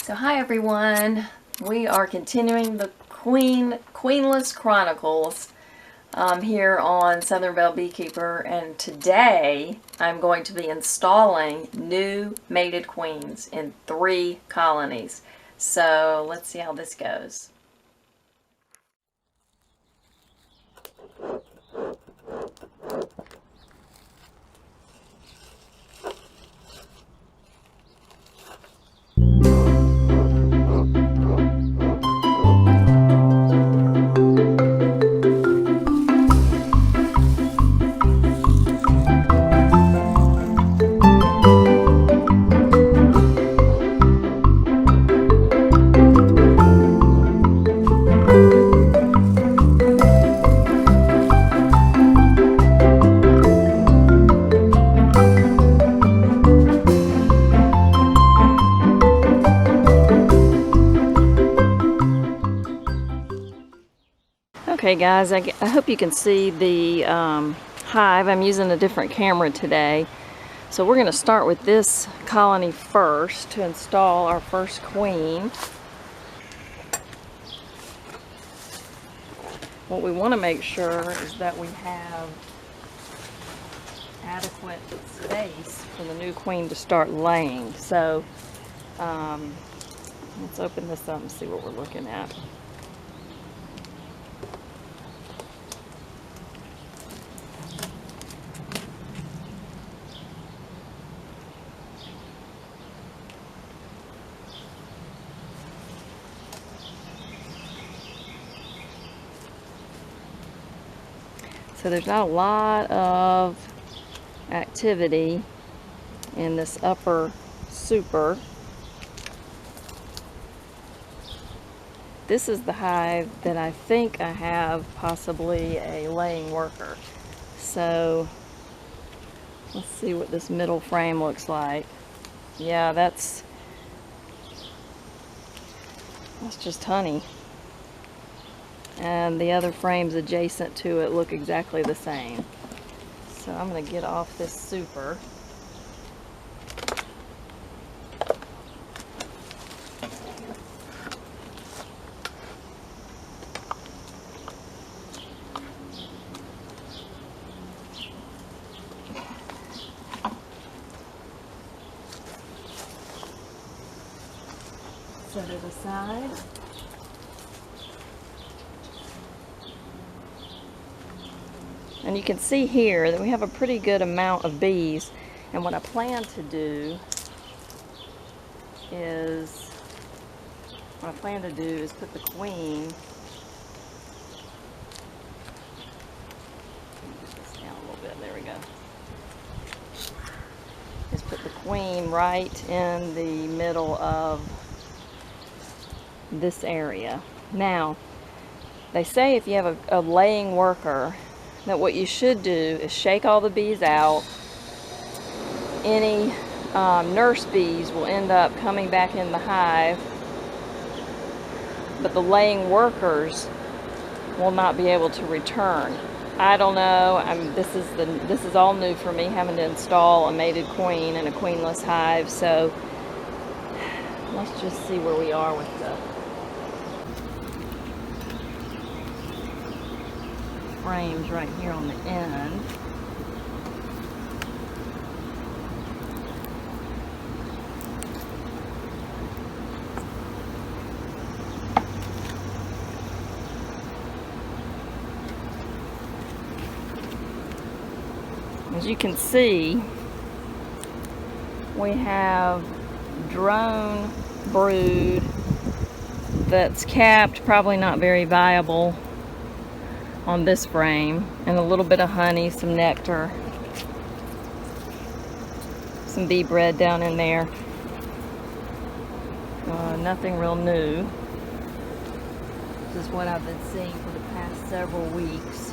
So hi everyone, we are continuing the Queenless Chronicles here on Southern Belle Beekeeper, and today I'm going to be installing new mated queens in 3 colonies. So let's see how this goes. Okay guys, I hope you can see the hive. I'm using a different camera today. So we're going to start with this colony first to install our first queen. What we want to make sure is that we have adequate space for the new queen to start laying. So let's open this up and see what we're looking at. So there's not a lot of activity in this upper super. This is the hive that I think I have possibly a laying worker. So let's see what this middle frame looks like. Yeah, that's just honey. And the other frames adjacent to it look exactly the same. So I'm going to get off this super. Set it aside. And you can see here that we have a pretty good amount of bees. And what I plan to do is, put the queen, put this down a little bit, there we go. Just put the queen right in the middle of this area. Now, they say if you have a laying worker, that what you should do is shake all the bees out. Any nurse bees will end up coming back in the hive, but the laying workers will not be able to return. I don't know. This is all new for me, having to install a mated queen in a queenless hive. So let's just see where we are with the frames right here on the end. As you can see, we have drone brood that's capped, probably not very viable, on this frame, and a little bit of honey, some nectar, some bee bread down in there. Nothing real new. This is what I've been seeing for the past several weeks.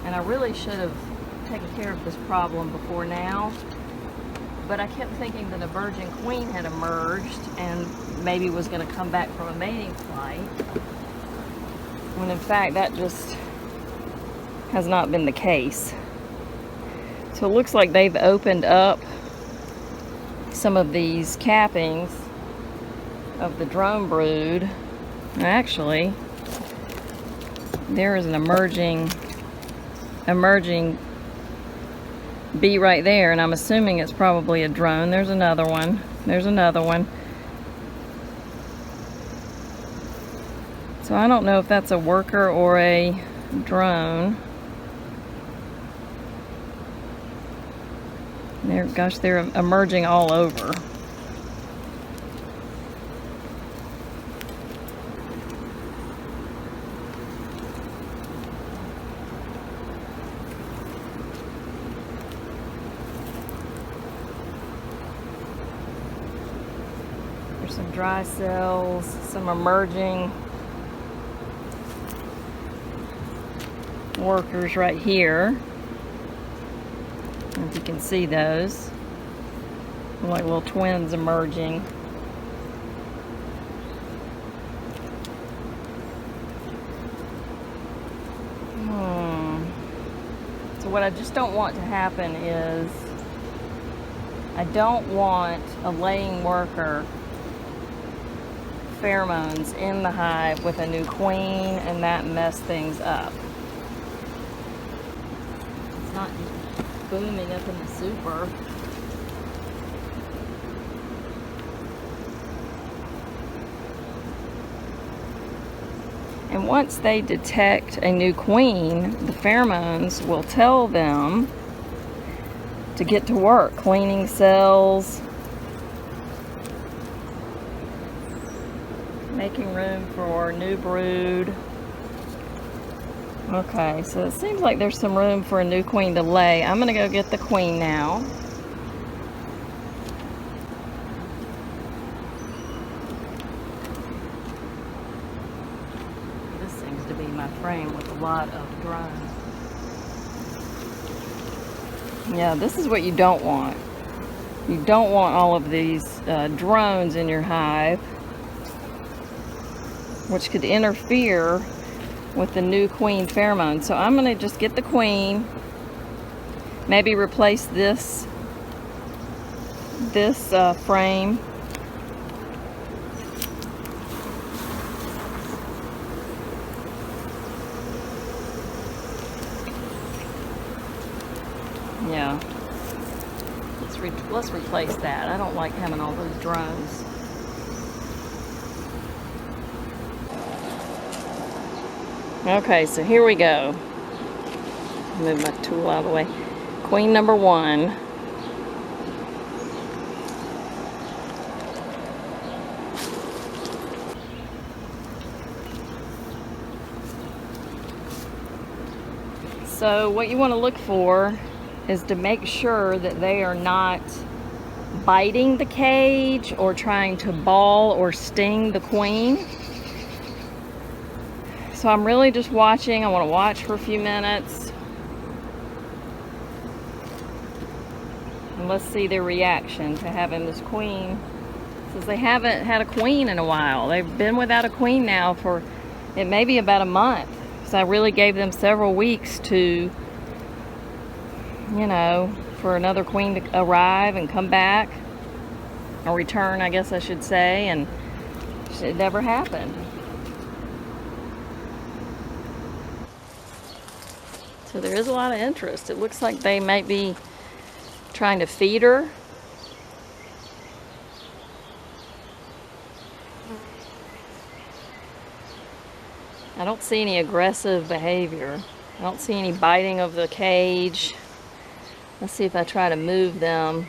And I really should have taken care of this problem before now, but I kept thinking that a virgin queen had emerged and maybe was going to come back from a mating flight, when in fact that just has not been the case. So it looks like they've opened up some of these cappings of the drone brood. Actually, there is an emerging bee right there, and I'm assuming it's probably a drone. There's another one. There's another one. So I don't know if that's a worker or a drone. They're emerging all over. There's some dry cells, some emerging workers right here. If you can see those, like little twins emerging. So what I just don't want to happen is, I don't want a laying worker pheromones in the hive with a new queen and that mess things up. It's not just booming up in the super. And once they detect a new queen, the pheromones will tell them to get to work, cleaning cells, making room for new brood. Okay, so it seems like there's some room for a new queen to lay. I'm gonna go get the queen now. This seems to be my frame with a lot of drones. Yeah, this is what you don't want. You don't want all of these drones in your hive, which could interfere with the new queen pheromone. So I'm going to just get the queen, maybe replace this frame. Yeah, let's replace that. I don't like having all those drones. Okay, so here we go. Move my tool out of the way. Queen number 1. So what you want to look for is to make sure that they are not biting the cage or trying to ball or sting the queen. So I'm really just watching. I want to watch for a few minutes. And let's see their reaction to having this queen. Since they haven't had a queen in a while. They've been without a queen now for, it may be about a month. So I really gave them several weeks to, you know, for another queen to arrive and come back. Or return, I guess I should say. And it never happened. So there is a lot of interest. It looks like they might be trying to feed her. I don't see any aggressive behavior. I don't see any biting of the cage. Let's see if I try to move them.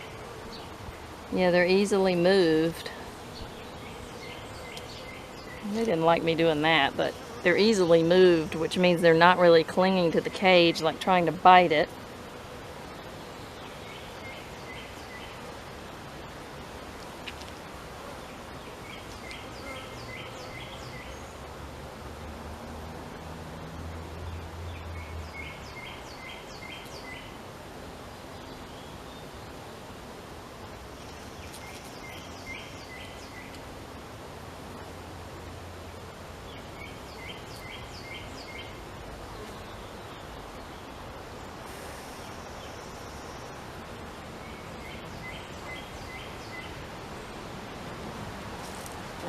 Yeah, they're easily moved. They didn't like me doing that, but they're easily moved, which means they're not really clinging to the cage, like trying to bite it.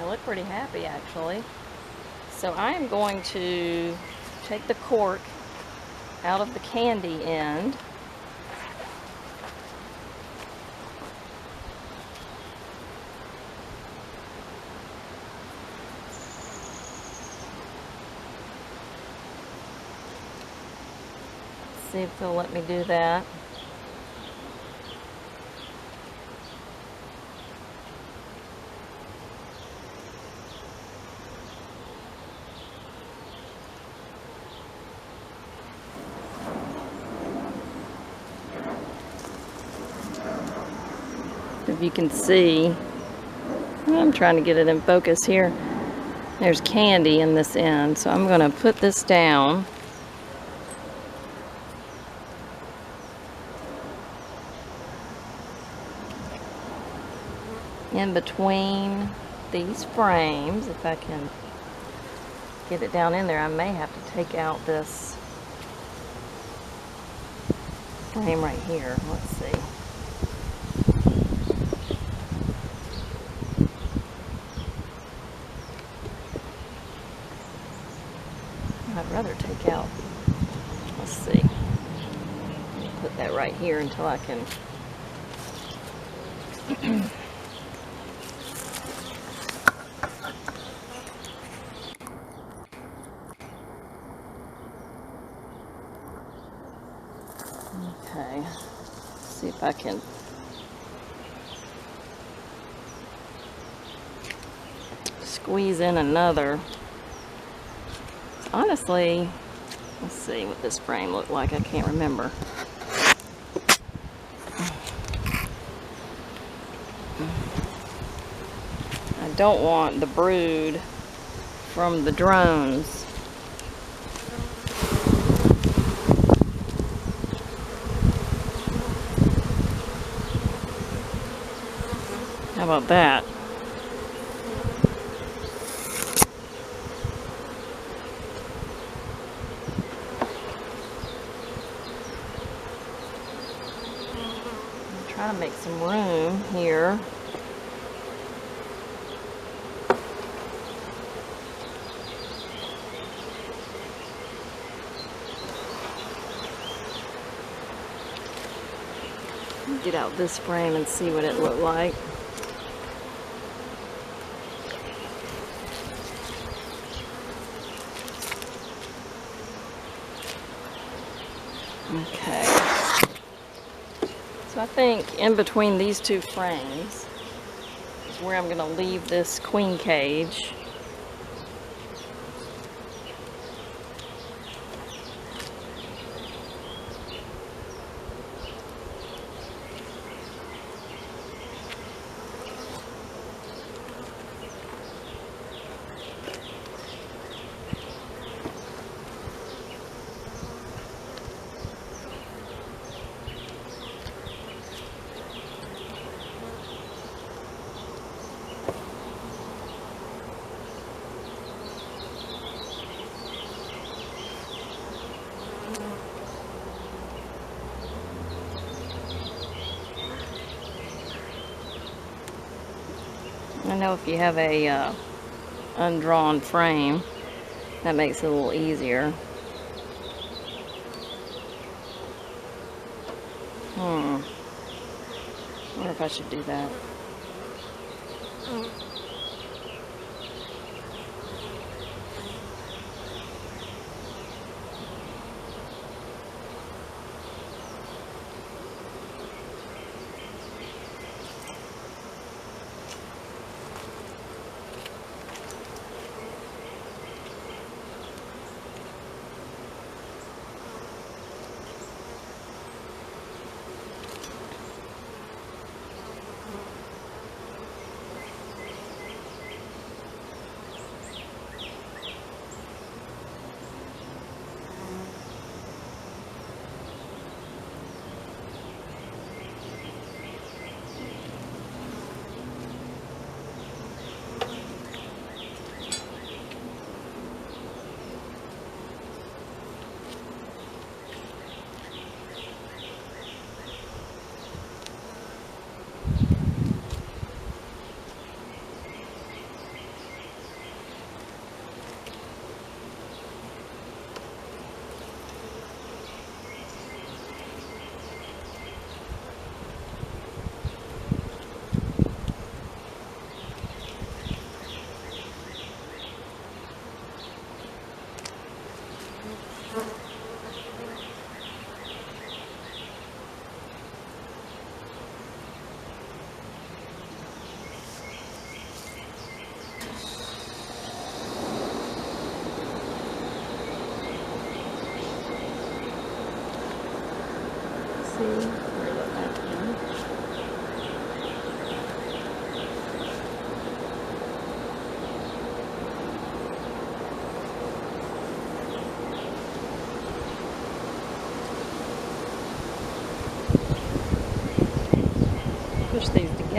They look pretty happy, actually. So I am going to take the cork out of the candy end. See if they'll let me do that. If you can see, I'm trying to get it in focus here. There's candy in this end, so I'm going to put this down. In between these frames, if I can get it down in there, I may have to take out this frame right here. Let's see. I'd rather take out, let's see, put that right here until I can okay, see if I can squeeze in another. Honestly, let's see what this frame looked like. I can't remember. I don't want the brood from the drones. How about that? Try to make some room here. Get out this frame and see what it looked like. Okay. So I think in between these two frames is where I'm going to leave this queen cage. I know if you have a undrawn frame, that makes it a little easier. I wonder if I should do that.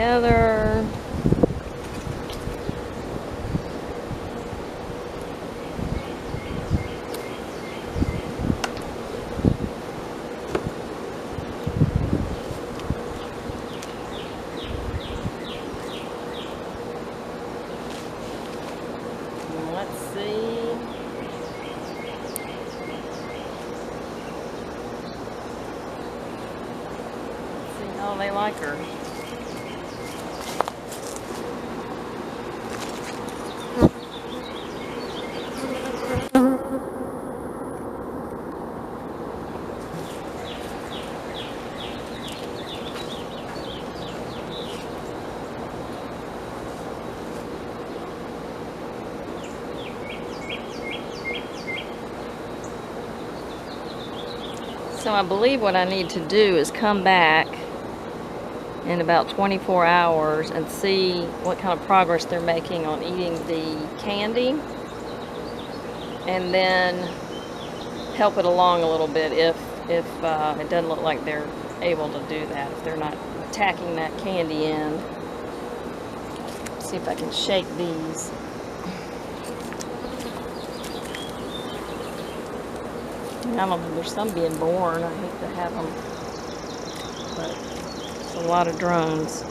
together. Let's see. Let's see how they like her. So I believe what I need to do is come back in about 24 hours and see what kind of progress they're making on eating the candy, and then help it along a little bit if it doesn't look like they're able to do that, if they're not attacking that candy end. See if I can shake these. I don't know, there's some being born. I hate to have them, but it's a lot of drones.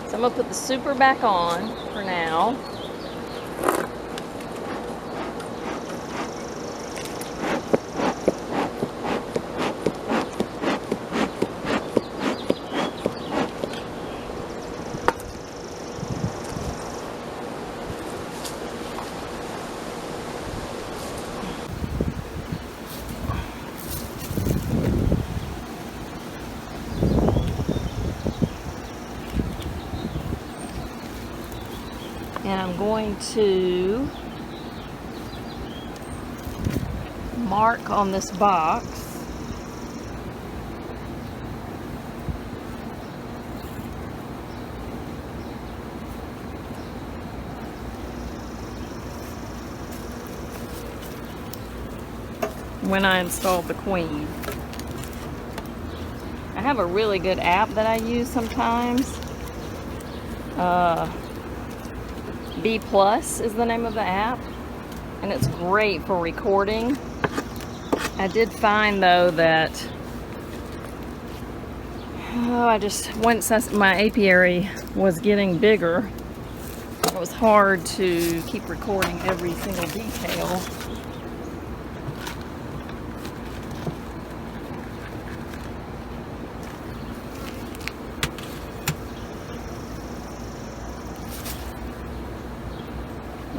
So I'm going to put the super back on for now. And I'm going to mark on this box when I installed the Queen. I have a really good app that I use sometimes. B Plus is the name of the app, and it's great for recording. I did find though that once my apiary was getting bigger, it was hard to keep recording every single detail.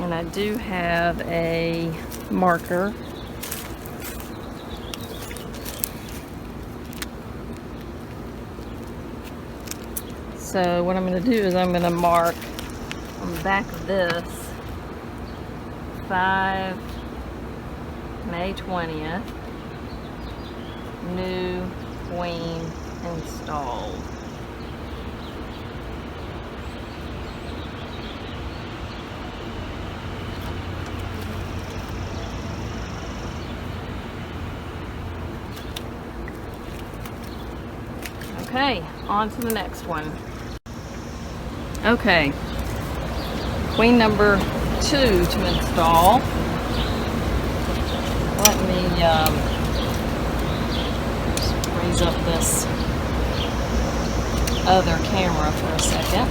And I do have a marker. So what I'm going to do is I'm going to mark on the back of this 5 May 20th, new queen installed. Okay, on to the next one. Okay, queen number 2 to install. Let me just raise up this other camera for a second.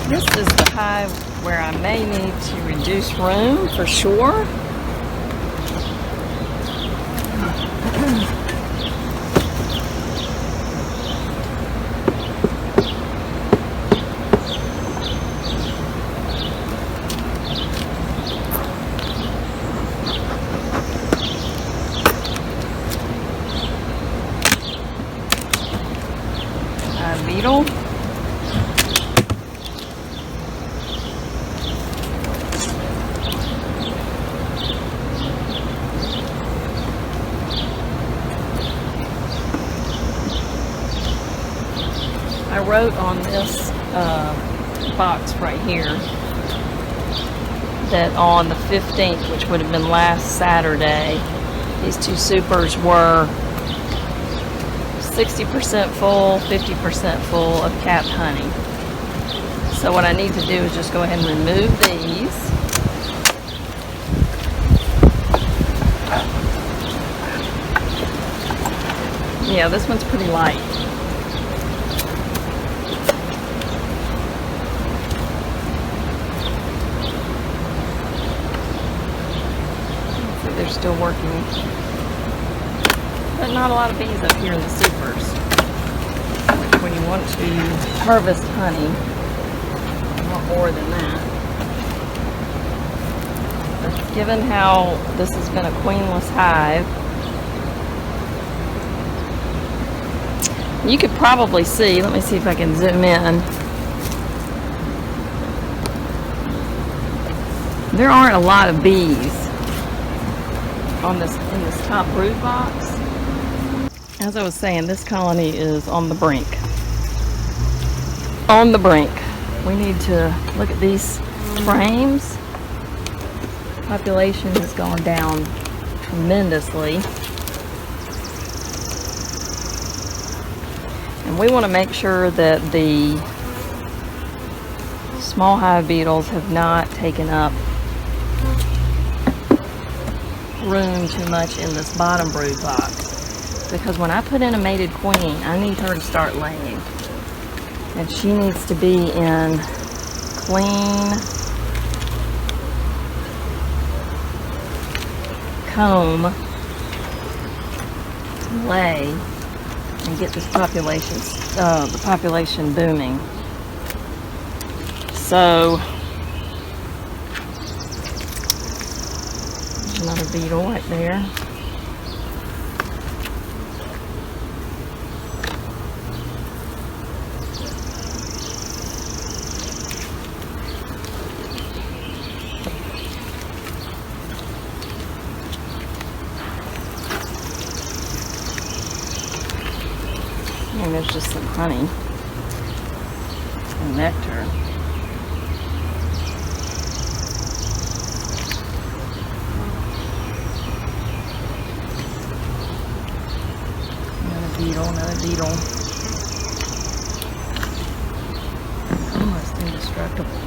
This is the hive where I may need to reduce room for sure. Beetle. wrote on this box right here that on the 15th, which would have been last Saturday, these two supers were 60% full, 50% full of capped honey. So what I need to do is just go ahead and remove these. Yeah, this one's pretty light. So they're still working. But not a lot of bees up here in the supers. Which when you want to harvest honey, a lot more than that. But given how this has been a queenless hive, you could probably see, let me see if I can zoom in. There aren't a lot of bees on this in this top brood box. As I was saying, this colony is on the brink. On the brink. We need to look at these frames. Population has gone down tremendously. And we want to make sure that the small hive beetles have not taken up room too much in this bottom brood box. Because when I put in a mated queen, I need her to start laying. And she needs to be in clean comb to lay and get this population, the population booming. So, there's another beetle right there. And there's just some honey and nectar. Another beetle, another beetle. Almost indestructible.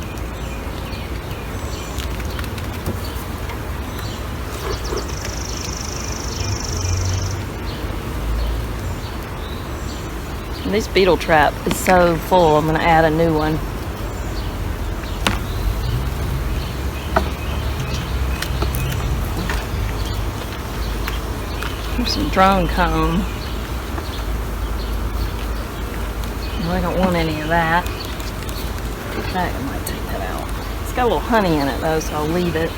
This beetle trap is so full, I'm going to add a new one. Here's some drone comb. No, I don't want any of that. In fact, I might take that out. It's got a little honey in it though, so I'll leave it.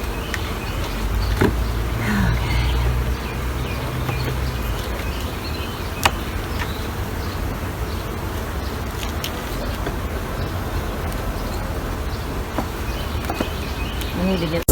I need to get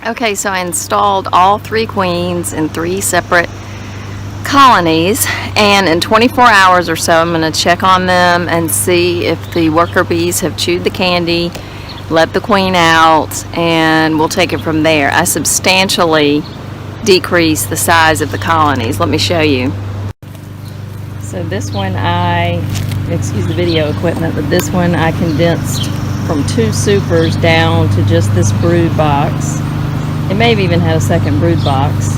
Okay, so I installed all 3 queens in 3 separate colonies, and in 24 hours or so I'm going to check on them and see if the worker bees have chewed the candy, let the queen out, and we'll take it from there. I substantially decreased the size of the colonies. Let me show you. So this one excuse the video equipment, but this one I condensed from 2 supers down to just this brood box. It may have even had a second brood box.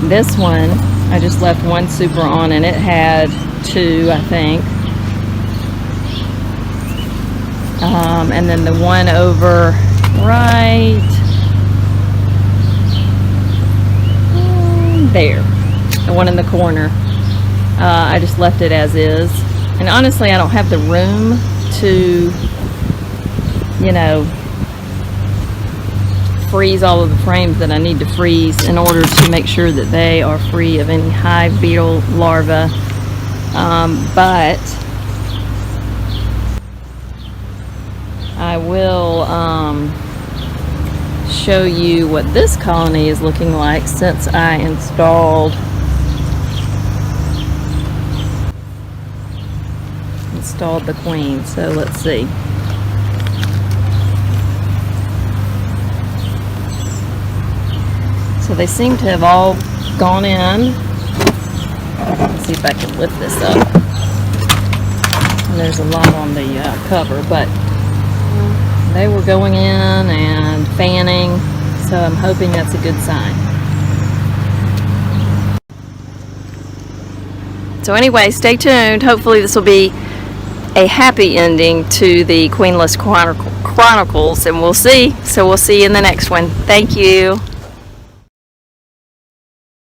This one, I just left 1 super on, and it had 2, I think. And then the one over right there, the one in the corner, I just left it as is. And honestly, I don't have the room to, you know, freeze all of the frames that I need to freeze in order to make sure that they are free of any hive beetle larvae. But I will show you what this colony is looking like since I installed the queen. So let's see. So they seem to have all gone in. Let's see if I can lift this up. And there's a lot on the cover, but they were going in and fanning, so I'm hoping that's a good sign. So anyway, stay tuned. Hopefully this will be a happy ending to the Queenless Chronicles, and we'll see. So we'll see you in the next one. Thank you.